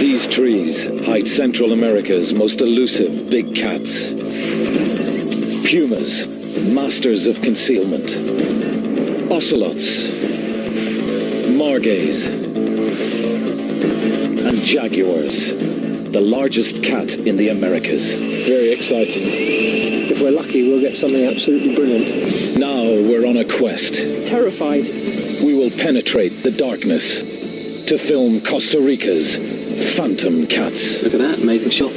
These trees hide Central America's most elusive big cats. Pumas, masters of concealment. Ocelots, margays, and jaguars, the largest cat in the Americas. Very exciting. If we're lucky, we'll get something absolutely brilliant. Now we're on a quest. Terrified. We will penetrate the darkness to film Costa Rica's phantom cats. Look at that, amazing shot.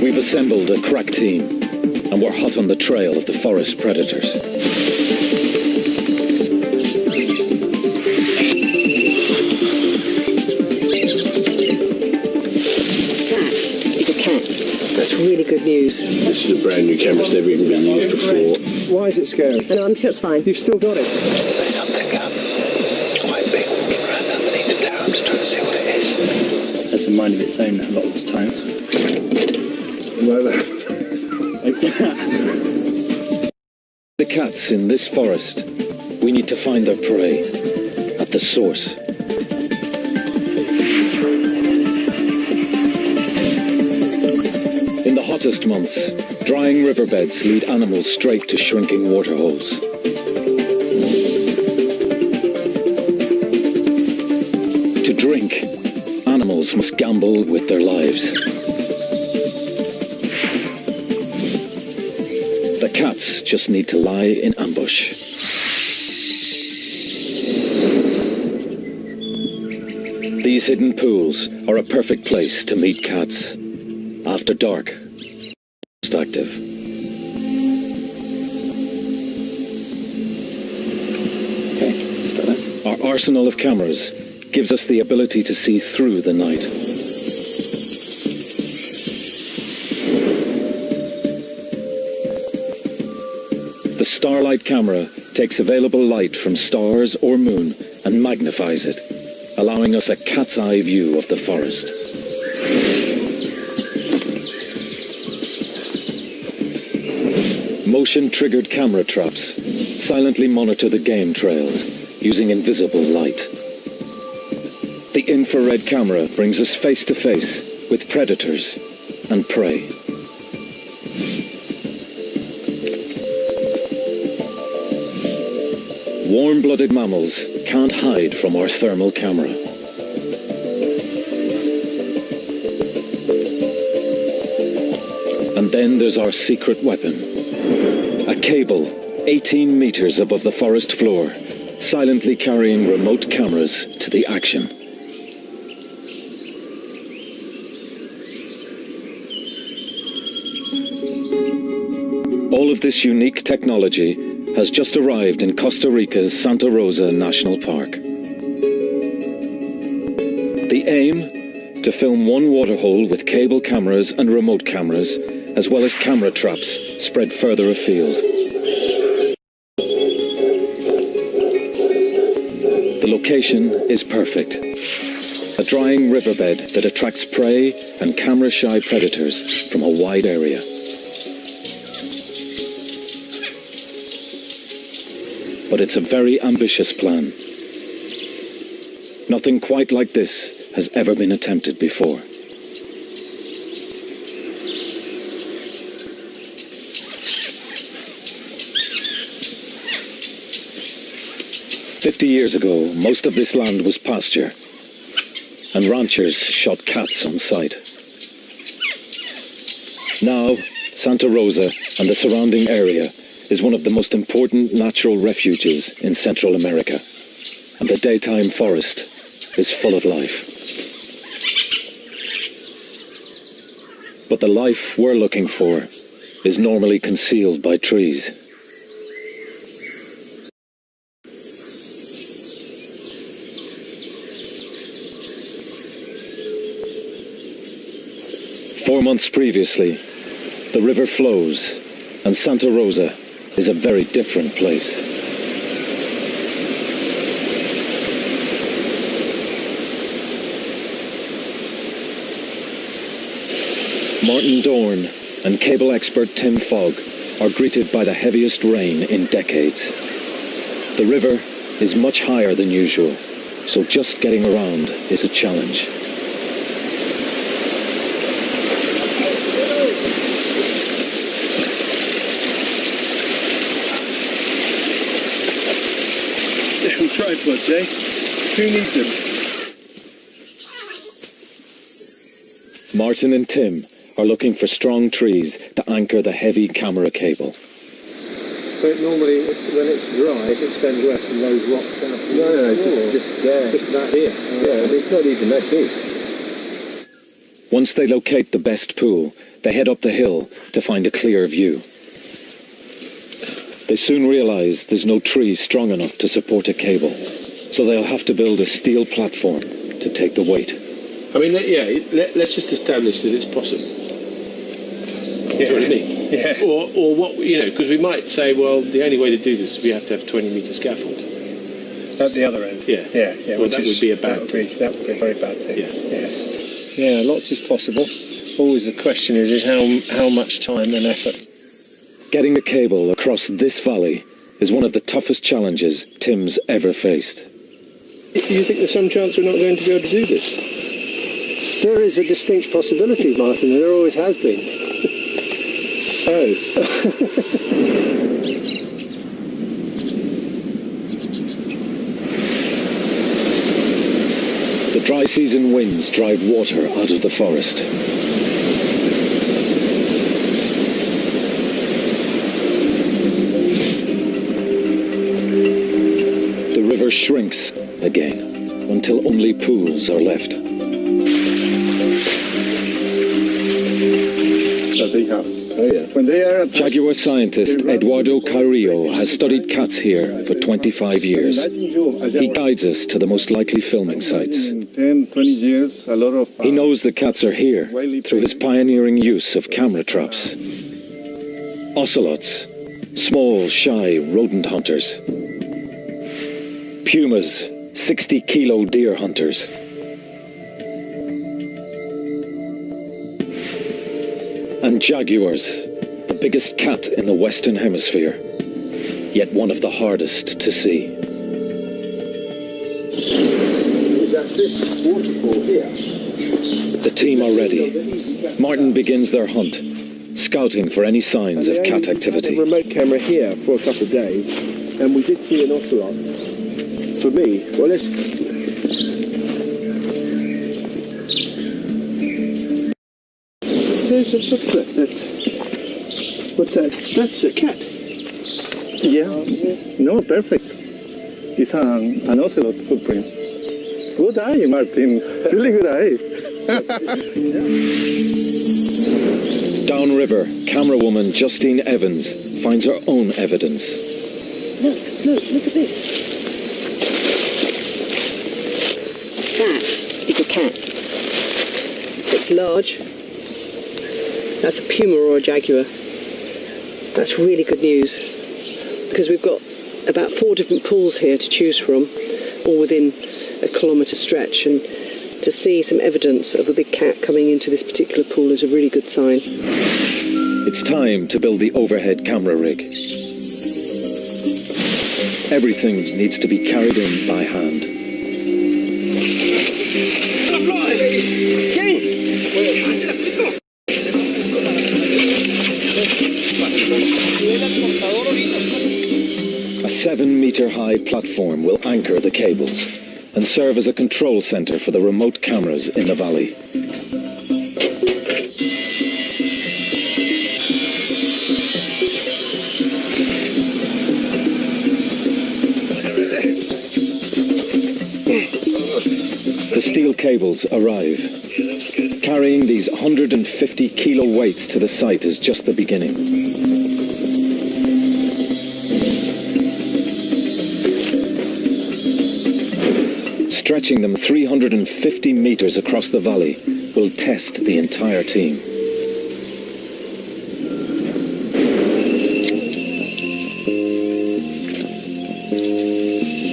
We've assembled a crack team, and we're hot on the trail of the forest predators. That's really good news. This is a brand new camera, it's never even been used before. Why is it scary? No, I'm sure it's fine. You've still got it. There's something quite big walking around underneath the tower. I'm just trying to see what it is. Has a mind of its own a lot of the time. The cats in this forest, we need to find their prey at the source. In the hottest months, drying riverbeds lead animals straight to shrinking waterholes. To drink, animals must gamble with their lives. The cats just need to lie in ambush. These hidden pools are a perfect place to meet cats. After dark, most active. Okay, start this. Our arsenal of cameras gives us the ability to see through the night. The Starlight camera takes available light from stars or moon and magnifies it, allowing us a cat's eye view of the forest. Motion-triggered camera traps silently monitor the game trails using invisible light. The infrared camera brings us face-to-face with predators and prey. Warm-blooded mammals can't hide from our thermal camera. And then there's our secret weapon. A cable 18 meters above the forest floor, silently carrying remote cameras to the action. All of this unique technology has just arrived in Costa Rica's Santa Rosa National Park. The aim? To film one waterhole with cable cameras and remote cameras, as well as camera traps spread further afield. The location is perfect. A drying riverbed that attracts prey and camera-shy predators from a wide area. But it's a very ambitious plan. Nothing quite like this has ever been attempted before. "50 years ago, most of this land was pasture, and ranchers shot cats on sight. Now, Santa Rosa and the surrounding area is one of the most important natural refuges in Central America, and the daytime forest is full of life. But the life we're looking for is normally concealed by trees. Four months previously, the river flows, and Santa Rosa is a very different place. Martin Dorn and cable expert Tim Fogg are greeted by the heaviest rain in decades. The river is much higher than usual, so just getting around is a challenge. Damn tripods, eh? Who needs them? Martin and Tim are looking for strong trees to anchor the heavy camera cable. So normally, when it's dry, it extends west and those rocks down. No, just there. Just about here. Yeah, I mean, it's not even that deep. Once they locate the best pool, they head up the hill to find a clear view. They soon realize there's no tree strong enough to support a cable, so they'll have to build a steel platform to take the weight. I mean, let's just establish that it's possible. You know what I mean? Yeah. Or what, because we might say, well, the only way to do this is we have to have a 20-metre scaffold. At the other end? Yeah. Yeah. Well, that would be a bad thing. That would be a very bad thing. Yeah. Yes. Yeah, lots is possible. Always the question is how much time and effort. Getting the cable across this valley is one of the toughest challenges Tim's ever faced. You think there's some chance we're not going to be able to do this? There is a distinct possibility, Martin. There always has been. Oh. The dry season winds drive water out of the forest. The river shrinks again until only pools are left. That they have. Oh, yeah. When they are Jaguar scientist Eduardo Carrillo has studied cats here for 25 years. He guides us to the most likely filming sites. 10, 20 years, a lot of... He knows the cats are here through his pioneering use of camera traps. Ocelots, small, shy rodent hunters. Pumas, 60-kilo deer hunters. And jaguars, the biggest cat in the Western Hemisphere, yet one of the hardest to see. Is that this waterfall here? The team are ready. Martin begins their hunt, scouting for any signs of cat activity. I had a remote camera here for a couple of days, and we did see an ocelot. For me, well, let's... What's that? What's that? That's a cat. Yeah. No, perfect. It's an ocelot footprint. Good eye, Martin. Really good eye. Downriver, camerawoman Justine Evans finds her own evidence. Look at this. That is a cat. It's large. That's a puma or a jaguar. That's really good news, because we've got about 4 different pools here to choose from, all within a kilometre stretch, and to see some evidence of a big cat coming into this particular pool is a really good sign. It's time to build the overhead camera rig. Everything needs to be carried in by hand. A 7-metre-high platform will anchor the cables and serve as a control centre for the remote cameras in the valley. The steel cables arrive. Carrying these 150-kilo weights to the site is just the beginning. Stretching them 350 metres across the valley will test the entire team.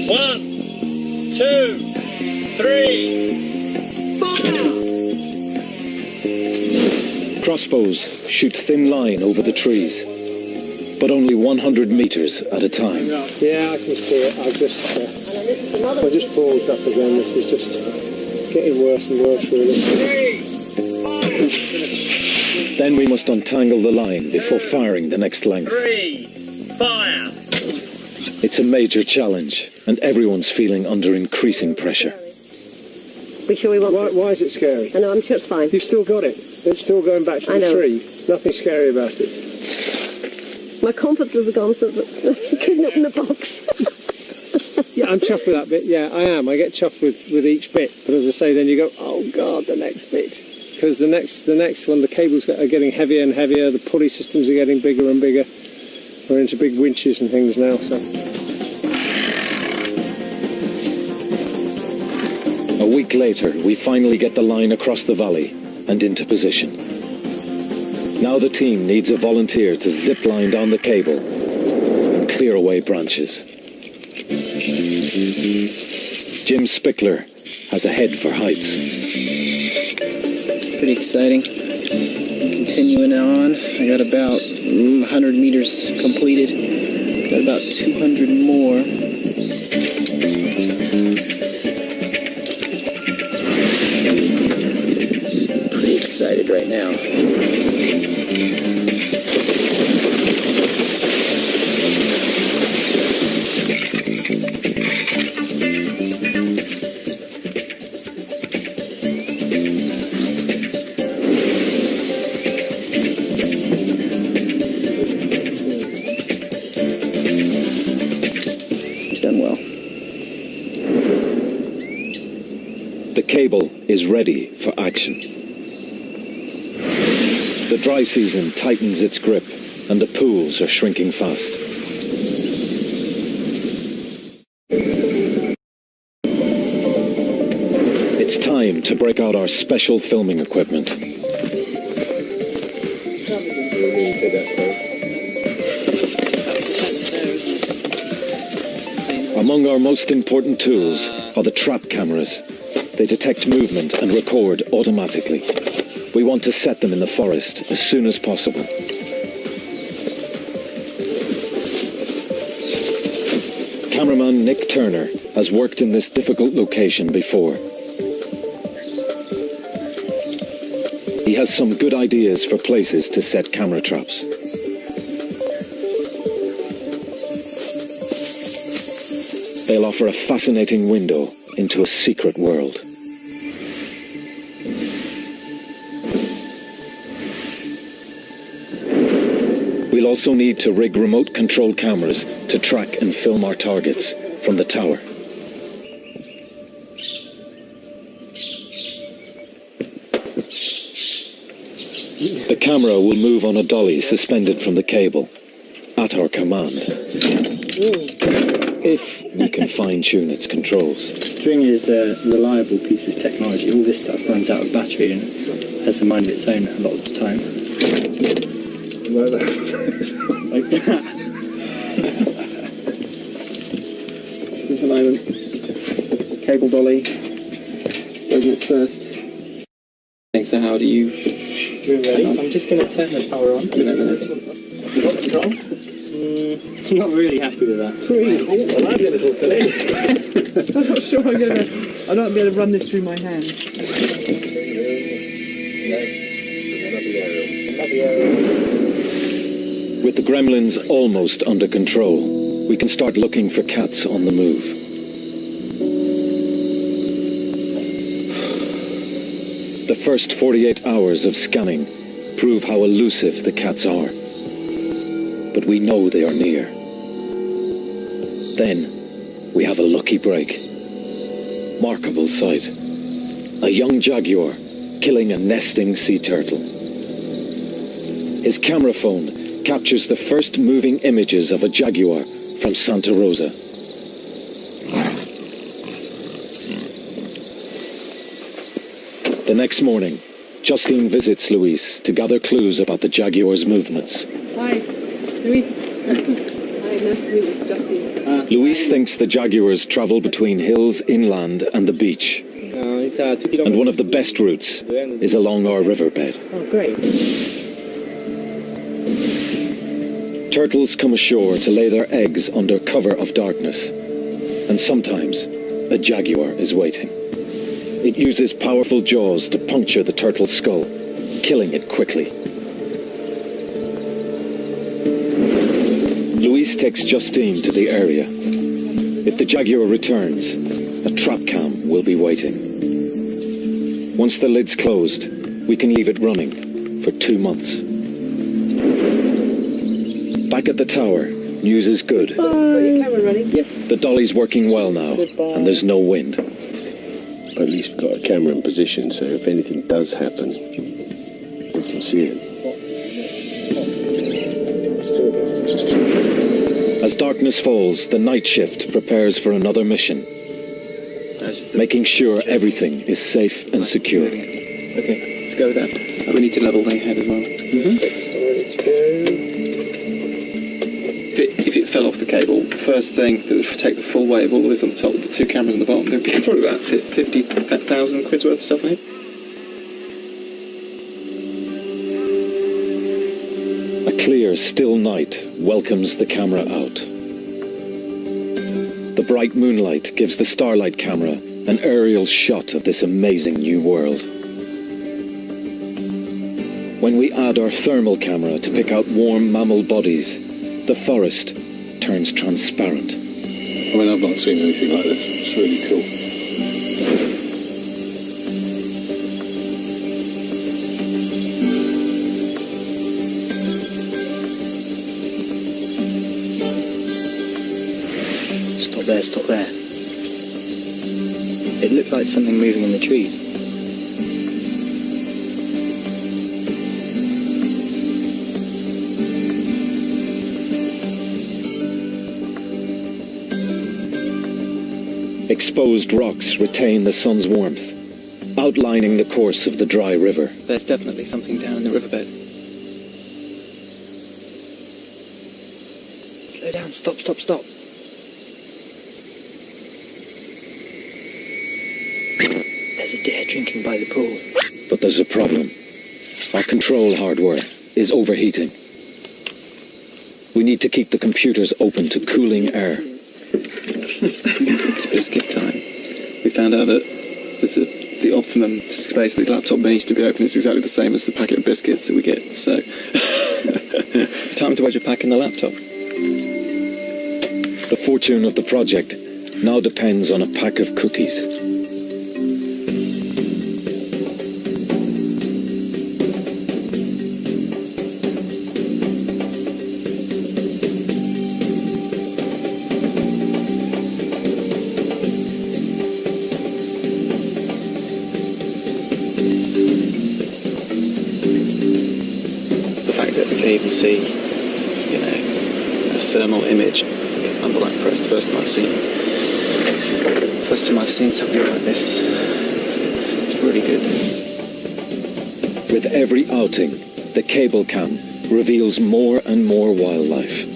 One, two, three. crossbows shoot thin line over the trees, but only 100 meters at a time. Yeah, I can see it. I just paused up again. This is just getting worse and worse, really. Then we must untangle the line before firing the next length. 3, fire! It's a major challenge, and everyone's feeling under increasing pressure. We sure we want this? Why is it scary? I know, I'm sure it's fine. You've still got it. It's still going back to the tree. Nothing scary about it. My confidence has gone since I couldn't open the box. Yeah, I'm chuffed with that bit. Yeah, I am. I get chuffed with each bit. But as I say, then you go, oh God, the next bit. Because the next one, the cables are getting heavier and heavier. The pulley systems are getting bigger and bigger. We're into big winches and things now. So. A week later, we finally get the line across the valley and into position. Now the team needs a volunteer to zip line down the cable and clear away branches. Jim Spickler has a head for heights. Pretty exciting. Continuing on, I got about 100 meters completed. Got about 200 more. Pretty excited right now. The cable is ready for action. The dry season tightens its grip and the pools are shrinking fast. It's time to break out our special filming equipment. Among our most important tools are the trap cameras. They detect movement and record automatically. We want to set them in the forest as soon as possible. Cameraman Nick Turner has worked in this difficult location before. He has some good ideas for places to set camera traps. They'll offer a fascinating window into a secret world. We'll also need to rig remote control cameras to track and film our targets from the tower. The camera will move on a dolly suspended from the cable, at our command, if we can fine-tune its controls. String is a reliable piece of technology. All this stuff runs out of battery and has a mind of its own a lot of the time. Like that. At the moment, cable dolly goes its first. So how do you... We're ready. I'm just going to turn the power on. You got control? I'm not really happy with that. Well, I'd be a little filling. I'm not sure I'm going to... I don't be able to run this through my hand. With the gremlins almost under control, we can start looking for cats on the move. The first 48 hours of scanning prove how elusive the cats are. But we know they are near. Then we have a lucky break. Remarkable sight. A young jaguar killing a nesting sea turtle. His camera phone captures the first moving images of a jaguar from Santa Rosa. The next morning, Justine visits Luis to gather clues about the jaguar's movements. Hi, Luis. Hi, nice to meet you, Justine. Luis thinks the jaguars travel between hills inland and the beach. And one of the best routes is along our riverbed. Oh, great. Turtles come ashore to lay their eggs under cover of darkness. And sometimes, a jaguar is waiting. It uses powerful jaws to puncture the turtle's skull, killing it quickly. Louise takes Justine to the area. If the jaguar returns, a trap cam will be waiting. Once the lid's closed, we can leave it running for 2 months. Back at the tower, news is good. Got your camera running? Yes. The dolly's working well now, and there's no wind. At least we've got a camera in position, so if anything does happen, we can see it. As darkness falls, the night shift prepares for another mission, making sure everything is safe and secure. Okay, let's go with that. We need to level the head as well. If it fell off the cable, the first thing that would take the full weight of all this on the top, the 2 cameras on the bottom, there'd be probably about 50,000 quid's worth of stuff in it. A clear, still night welcomes the camera out. The bright moonlight gives the Starlight camera an aerial shot of this amazing new world. When we add our thermal camera to pick out warm mammal bodies, the forest turns transparent. I mean, I've not seen anything like this. It's really cool. Stop there. It looked like something moving in the trees. Exposed rocks retain the sun's warmth, outlining the course of the dry river. There's definitely something down in the riverbed. Slow down, stop. There's a deer drinking by the pool. But there's a problem. Our control hardware is overheating. We need to keep the computers open to cooling air. It's biscuit time. We found out that the optimum space the laptop needs to be open is exactly the same as the packet of biscuits that we get. So it's time to wedge a pack in the laptop. The fortune of the project now depends on a pack of cookies. Even see, a thermal image. I'm quite impressed. First time I've seen something like this. It's really good. With every outing, the cable cam reveals more and more wildlife.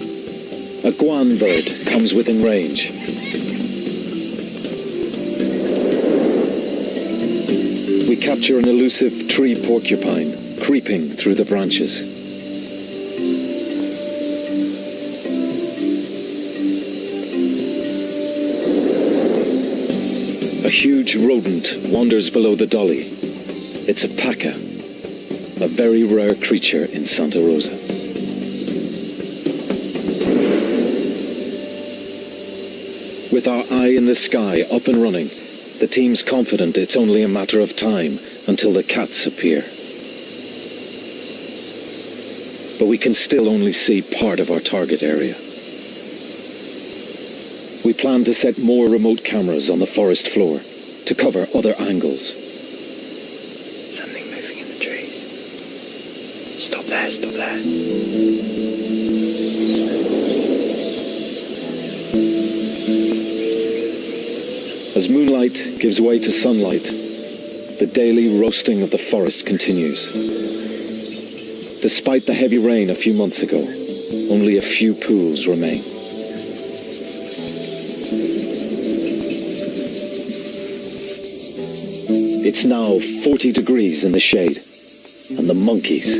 A guan bird comes within range. We capture an elusive tree porcupine creeping through the branches. A huge rodent wanders below the dolly. It's a paca, a very rare creature in Santa Rosa. With our eye in the sky up and running, the team's confident it's only a matter of time until the cats appear. But we can still only see part of our target area. We plan to set more remote cameras on the forest floor to cover other angles. Something moving in the trees. Stop there. As moonlight gives way to sunlight, the daily roasting of the forest continues. Despite the heavy rain a few months ago, only a few pools remain. It's now 40 degrees in the shade, and the monkeys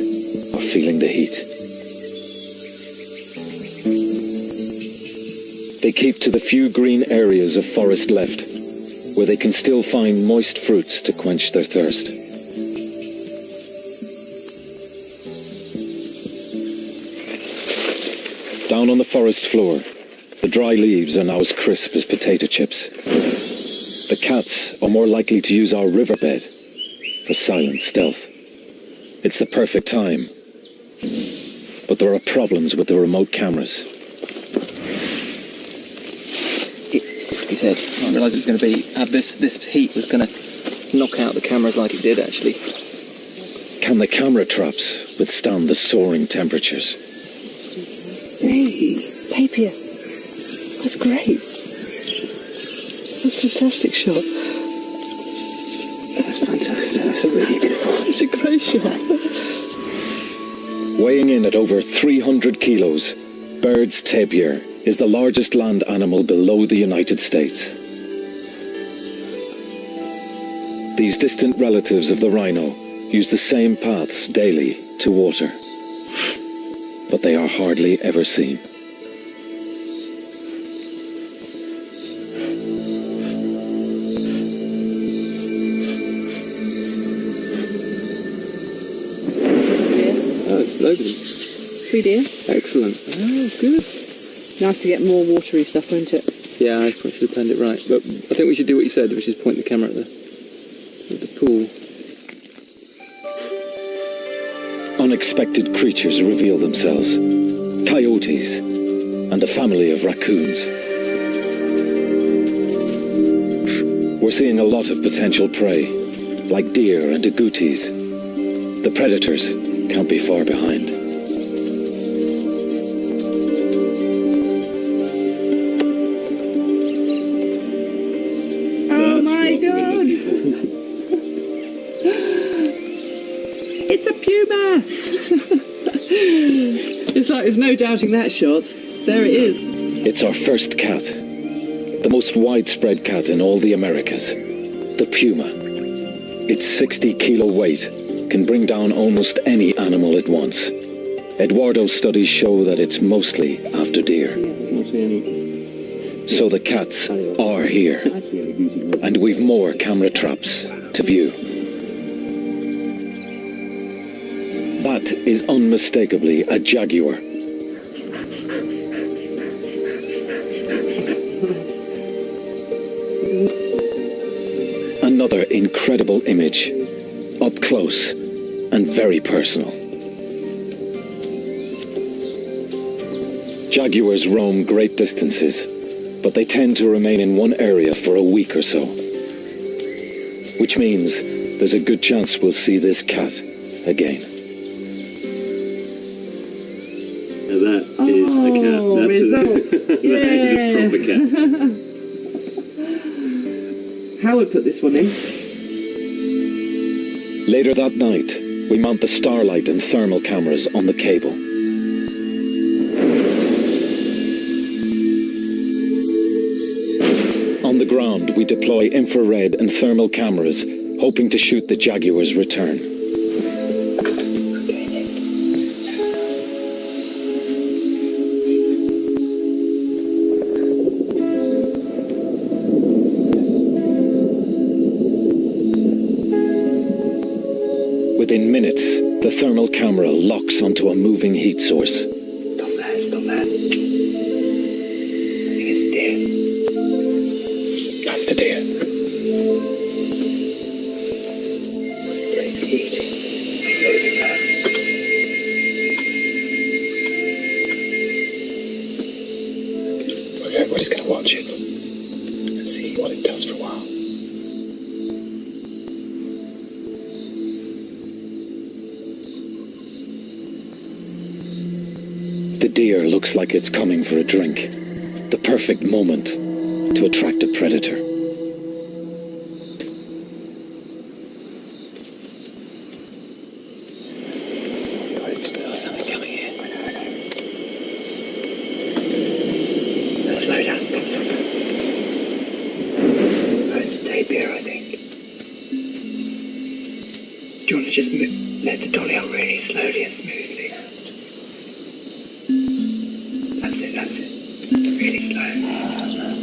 are feeling the heat. They keep to the few green areas of forest left, where they can still find moist fruits to quench their thirst. Down on the forest floor, the dry leaves are now as crisp as potato chips. The cats are more likely to use our riverbed for silent stealth. It's the perfect time, but there are problems with the remote cameras. He said, I didn't realise it was going to be, this heat was going to knock out the cameras like it did actually. Can the camera traps withstand the soaring temperatures? Hey, tapir. That's great. That's a fantastic shot. That's fantastic. That's a really good one. It's a great shot. Weighing in at over 300 kilos, Baird's tapir is the largest land animal below the United States. These distant relatives of the rhino use the same paths daily to water, but they are hardly ever seen. Oh, it's loads of them. 3 deer. Excellent. Oh, good. Nice to get more watery stuff, won't it? Yeah, I probably should have planned it right. But I think we should do what you said, which is point the camera at the pool. Unexpected creatures reveal themselves. Coyotes and a family of raccoons. We're seeing a lot of potential prey, like deer and agoutis. The predators can't be far behind. Oh my god! It's a puma! It's like there's no doubting that shot. There it is. It's our first cat. The most widespread cat in all the Americas. The puma. Its 60-kilo weight can bring down almost any animal it wants. Eduardo's studies show that it's mostly after deer. So the cats are here, and we've more camera traps to view. That is unmistakably a jaguar. Another incredible image, up close and very personal. Jaguars roam great distances, but they tend to remain in one area for a week or so. Which means there's a good chance we'll see this cat again. Now that is a cat. That is a proper cat. Howard put this one in. Later that night, we mount the starlight and thermal cameras on the cable. On the ground, we deploy infrared and thermal cameras, hoping to shoot the jaguar's return. Within minutes, the thermal camera locks onto a moving heat source. Stop that, stop that. I think it's a deer. That's the deer. What's the deer? It's heating. Loading that. Okay, we're just going to watch it and see what it does for a while. The deer looks like it's coming for a drink. The perfect moment to attract a predator. Something coming in. Let's slow down, stop. Oh, it's a tapir, I think. you want to just let the dolly out really slowly and smoothly? That's it, that's it. Really slow.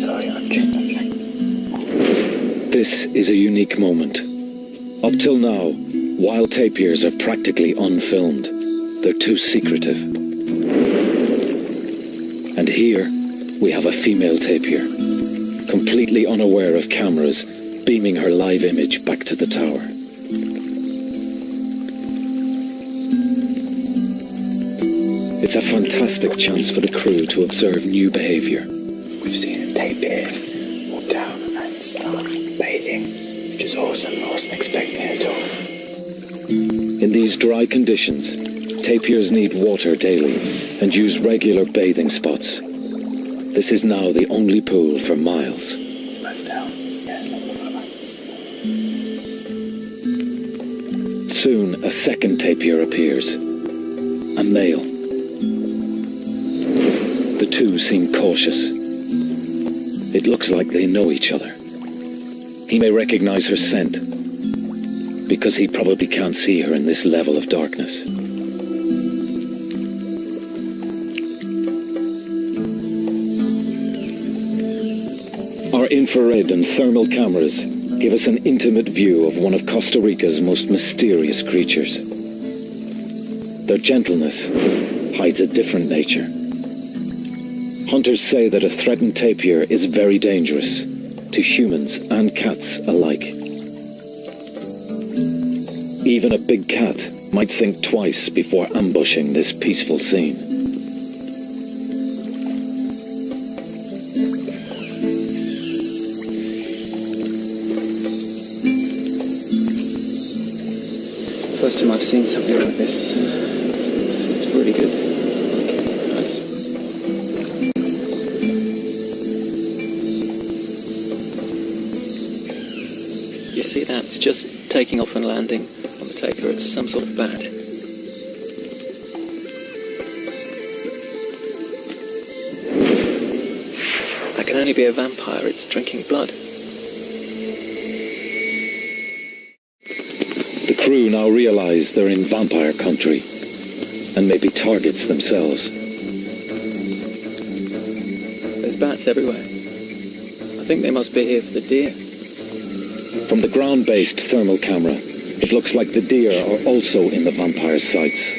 Sorry, I'm checking. This is a unique moment. Up till now, wild tapirs are practically unfilmed. They're too secretive. And here, we have a female tapir, completely unaware of cameras, beaming her live image back to the tower. It's a fantastic chance for the crew to observe new behaviour. We've seen a tapir walk down and start bathing, which is awesome. I wasn't expecting it at all. In these dry conditions, tapirs need water daily and use regular bathing spots. This is now the only pool for miles. Soon, a second tapir appears. A male. The two seem cautious. It looks like they know each other. He may recognize her scent, because he probably can't see her in this level of darkness. Our infrared and thermal cameras give us an intimate view of one of Costa Rica's most mysterious creatures. Their gentleness hides a different nature. Hunters say that a threatened tapir is very dangerous to humans and cats alike. Even a big cat might think twice before ambushing this peaceful scene. First time I've seen something like this. It's really good. Nice. You see that? It's just taking off and landing on the tapir. It's some sort of bat. That can only be a vampire. It's drinking blood. The crew now realize they're in vampire country and may be targets themselves. There's bats everywhere. I think they must be here for the deer. From the ground-based thermal camera, it looks like the deer are also in the vampire sights.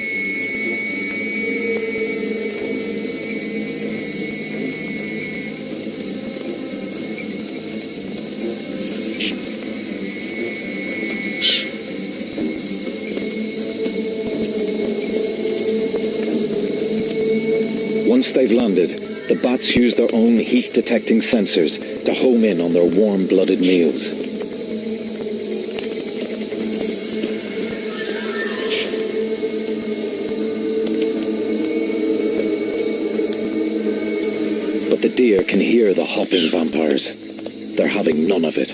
Once they've landed, the bats use their own heat-detecting sensors to home in on their warm-blooded meals. But the deer can hear the hopping vampires. They're having none of it.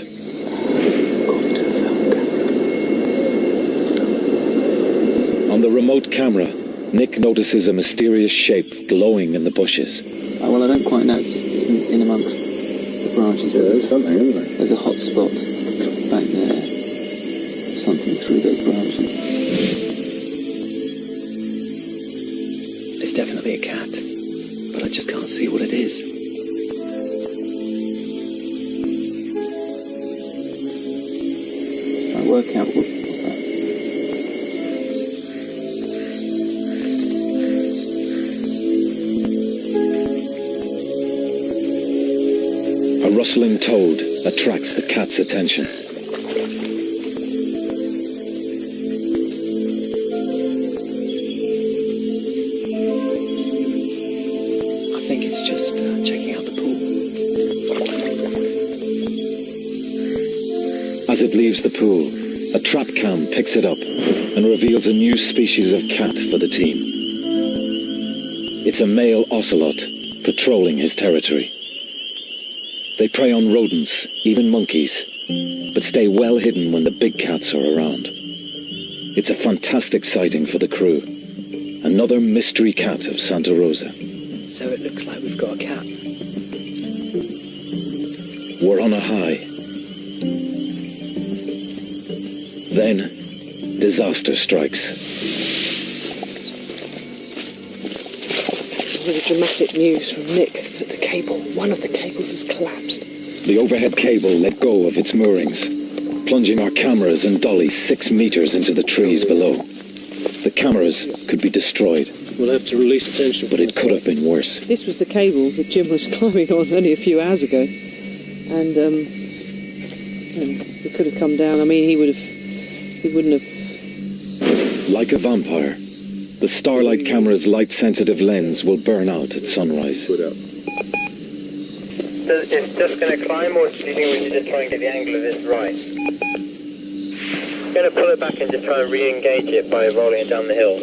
On the remote camera, Nick notices a mysterious shape glowing in the bushes. Well, I don't quite know. It's in amongst the branches. Yeah, there's something, isn't there? There's a hot spot back there. Something through those branches. It's definitely a cat, but I just can't see what it is. I work out what's that. A rustling toad attracts the cat's attention. I think it's just checking out the pool. As it leaves the pool, a trap cam picks it up and reveals a new species of cat for the team. It's a male ocelot patrolling his territory. They prey on rodents, even monkeys, but stay well hidden when the big cats are around. It's a fantastic sighting for the crew. Another mystery cat of Santa Rosa. So it looks like we've got a cat. We're on a high. Then, disaster strikes. That's really dramatic news from Nick that one of the cables has collapsed. The overhead cable let go of its moorings, plunging our cameras and dolly 6 meters into the trees below. The cameras could be destroyed. We'll have to release tension. But it could have been worse. This was the cable that Jim was climbing on only a few hours ago. And, it could have come down. I mean, he wouldn't have... Like a vampire, the Starlight camera's light-sensitive lens will burn out at sunrise. So it's just going to climb, or do you think we should just try and get the angle of this right? I'm going to pull it back and just try and re-engage it by rolling it down the hill.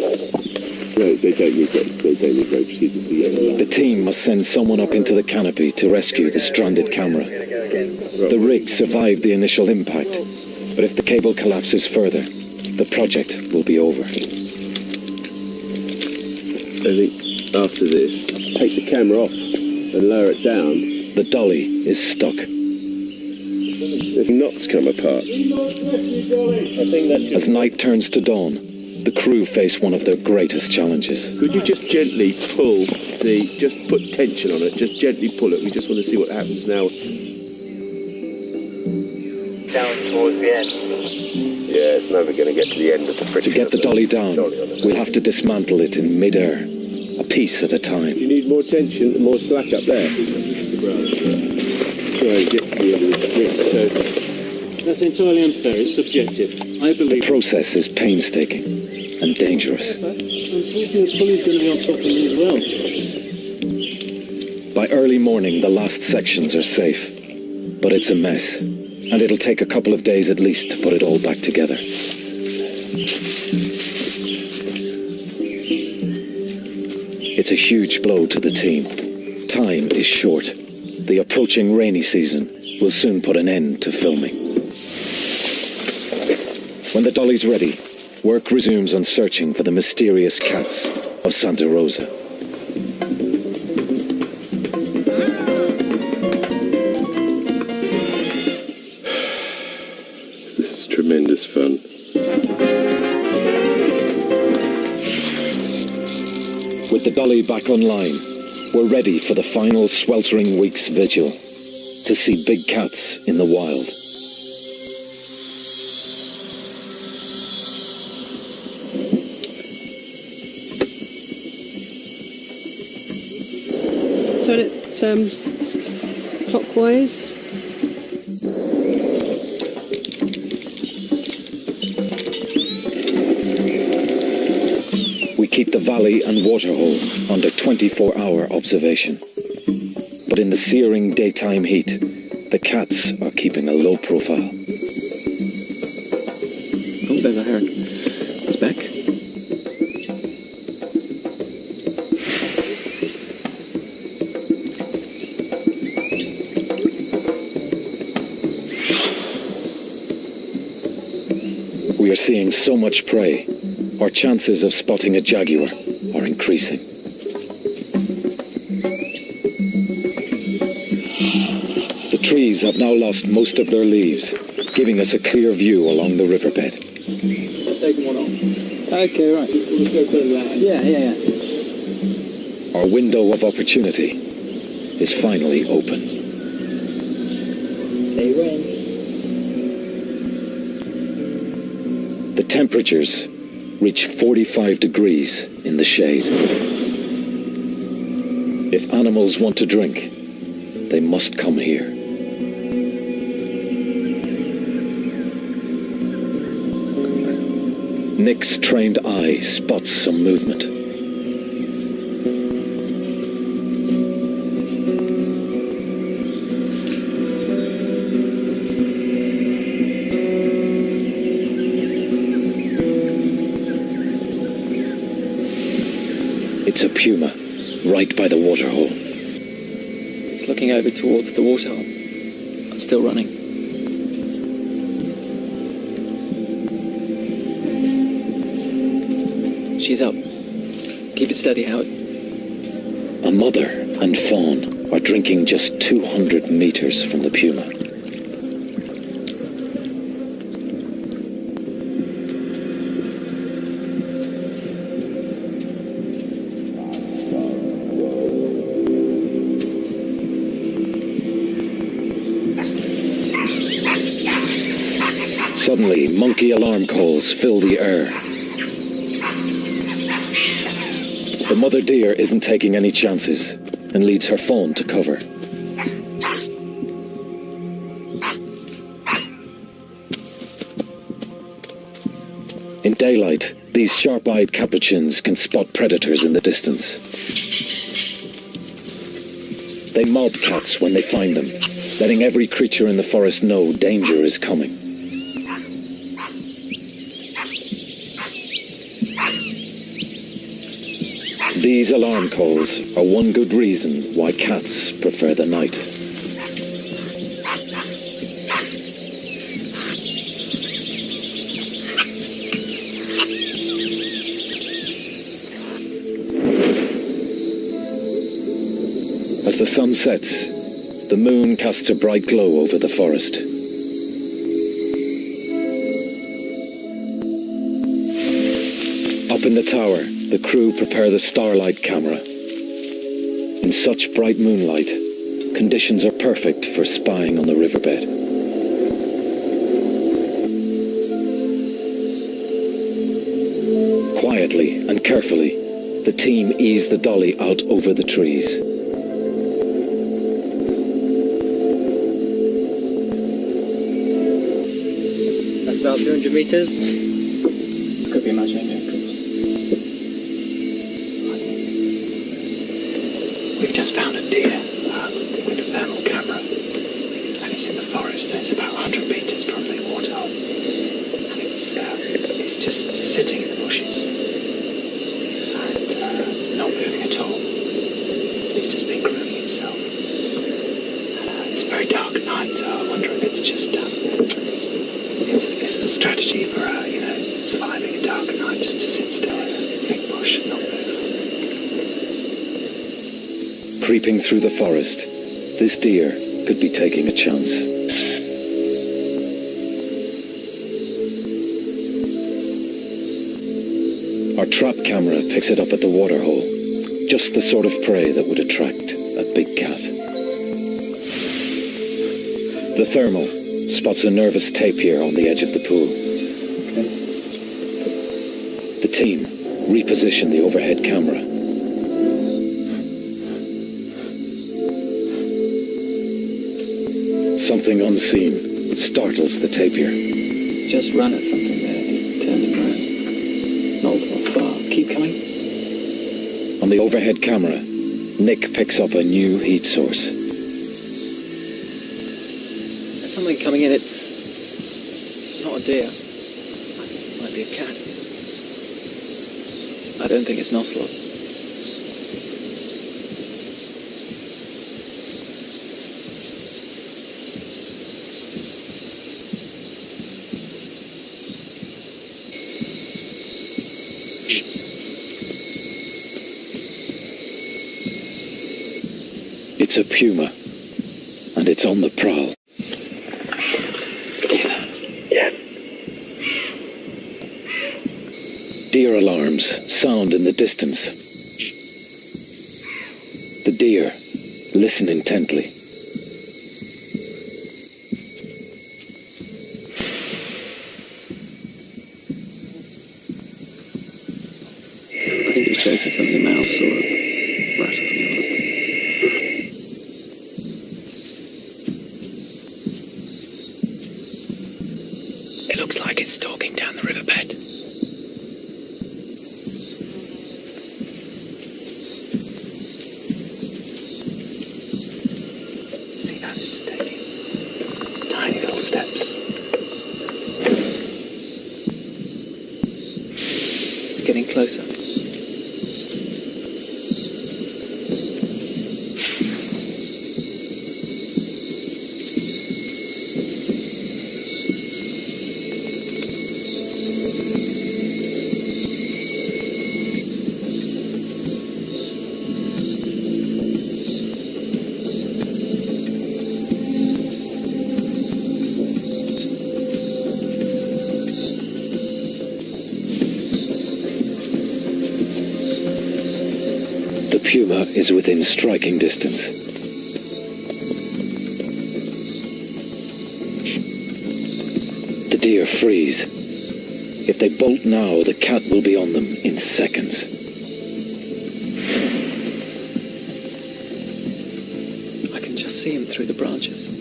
No, they don't need ropes. They don't need ropes. The team must send someone up into the canopy to rescue the stranded camera. The rig survived the initial impact, but if the cable collapses further, the project will be over. I think after this, take the camera off and lower it down. The dolly is stuck. The knots come apart. As night turns to dawn, the crew face one of their greatest challenges. Could you just gently pull just put tension on it, just gently pull it. We just want to see what happens now. Down towards the end. Yeah, it's never going to get to the end of the friction. To get the dolly down, we'll have to dismantle it in mid-air, a piece at a time. You need more tension, more slack up there. Try and get to the end of the strip. So that's entirely unfair. It's subjective. I believe the process is painstaking and dangerous. Unfortunately, the pulley's going to be on top of me as well. By early morning, the last sections are safe, but it's a mess, and it'll take a couple of days at least to put it all back together. It's a huge blow to the team. Time is short. The approaching rainy season will soon put an end to filming. When the dolly's ready, work resumes on searching for the mysterious cats of Santa Rosa. this is tremendous fun. With the dolly back online, we're ready for the final sweltering week's vigil to see big cats in the wild. Turn it clockwise. We keep the valley and waterhole under 24-hour observation. But in the searing daytime heat, the cats are keeping a low profile. Oh, there's a heron. It's back. We are seeing so much prey, our chances of spotting a jaguar are increasing. The trees have now lost most of their leaves, giving us a clear view along the riverbed. Taking one off. Okay, right. We'll go further that. Yeah. Our window of opportunity is finally open. Say when. The temperatures reach 45 degrees in the shade. If animals want to drink, they must come here. Nick's trained eye spots some movement. It's a puma, right by the waterhole. It's looking over towards the waterhole. I'm still running. She's up. Keep it steady, Howard. A mother and fawn are drinking just 200 meters from the puma. Suddenly, monkey alarm calls fill the air. The mother deer isn't taking any chances and leads her fawn to cover. In daylight, these sharp-eyed capuchins can spot predators in the distance. They mob cats when they find them, letting every creature in the forest know danger is coming. These alarm calls are one good reason why cats prefer the night. As the sun sets, the moon casts a bright glow over the forest. Up in the tower, the crew prepare the starlight camera. In such bright moonlight, conditions are perfect for spying on the riverbed. Quietly and carefully, the team ease the dolly out over the trees. That's about 200 meters. Could be imagining it. We've just found a deer with a thermal camera, and it's in the forest, and it's about 100 meters from the waterhole, and it's just sitting in the bushes and not moving at all. It's just been grooming itself. It's very dark at night, so I wonder if it's just it's a strategy for surviving a dark night, just to sit still in a thick bush and not move. Creeping through the forest, this deer could be taking a chance. Our trap camera picks it up at the waterhole, just the sort of prey that would attract a big cat. The thermal spots a nervous tapir on the edge of the pool. The team reposition the overhead camera. Something unseen startles the tapir. Just run at something there, just turn it around. Not far, keep coming. On the overhead camera, Nick picks up a new heat source. There's something coming in, it's not a deer. It might be a cat. I don't think it's an ocelot. It's a puma, and it's on the prowl. Yeah. Deer alarms sound in the distance. The deer listen intently. I think it's chasing something, a mouse or a rat or something like that. It looks like it's stalking down the riverbed. See that it's taking tiny little steps. It's getting closer. The puma is within striking distance. The deer freeze. If they bolt now, the cat will be on them in seconds. I can just see him through the branches.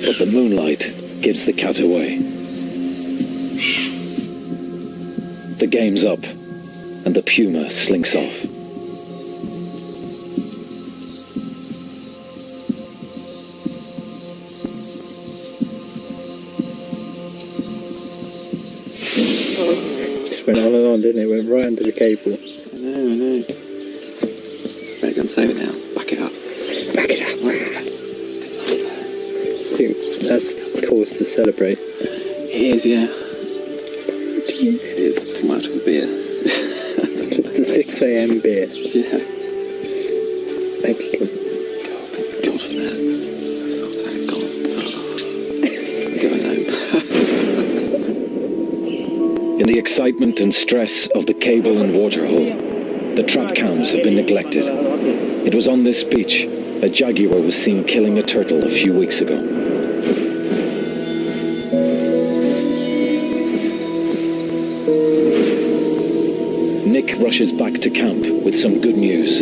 But the moonlight gives the cat away. The game's up, and the puma slinks off. Just went on and on, didn't it? Went right under the cable. I know. Better go and save it now. Back it up. Back it up. Right, it's back. I think that's cause to celebrate. It is, yeah. It is. Too much of a beer. The 6 a.m. beer. Yeah. Excellent. God, thank God for that. I thought I had gone. I'm going home. In the excitement and stress of the cable and water hole, the trap cams have been neglected. It was on this beach a jaguar was seen killing a turtle a few weeks ago. Nick rushes back to camp with some good news.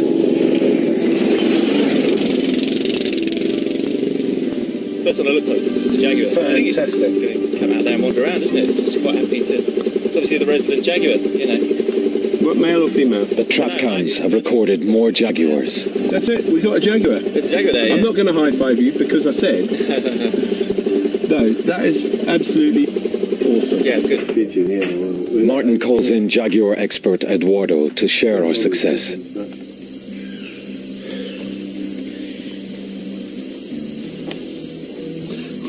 First one I looked at was a jaguar. I think it's just going to come out there and wander around, isn't it? It's just quite happy to... It's obviously the resident jaguar, you know. What, male or female? The trap cams have recorded more jaguars. That's it, we've got a jaguar. It's a jaguar there, yeah. I'm not going to high-five you because I said... No, that is absolutely awesome. Yeah, it's good. Martin calls in jaguar expert Eduardo to share our success.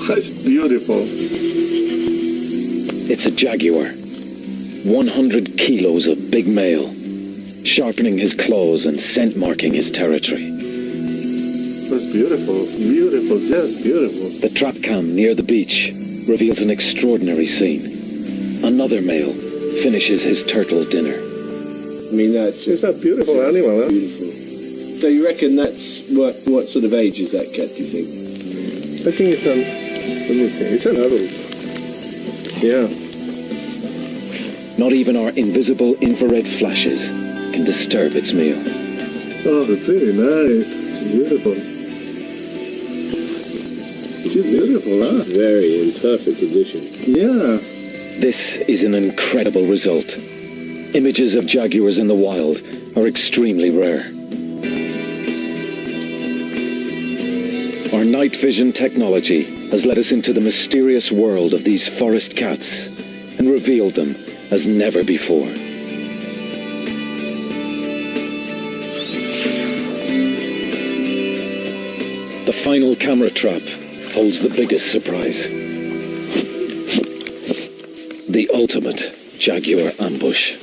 That's beautiful. It's a jaguar. 100 kilos of big male, sharpening his claws and scent marking his territory. That's beautiful. Beautiful, just beautiful. The trap cam near the beach reveals an extraordinary scene. Another male finishes his turtle dinner. I mean, that's It's a beautiful animal, huh? beautiful. So you reckon that's what sort of age is that cat, do you think? I think it's an... Let me see. It's an adult. Yeah. Not even our invisible infrared flashes can disturb its meal. Oh, pretty nice. Beautiful. She's beautiful, huh? Very in perfect condition. Yeah. This is an incredible result. Images of jaguars in the wild are extremely rare. Our night vision technology has led us into the mysterious world of these forest cats and revealed them as never before. The final camera trap holds the biggest surprise. The ultimate jaguar ambush.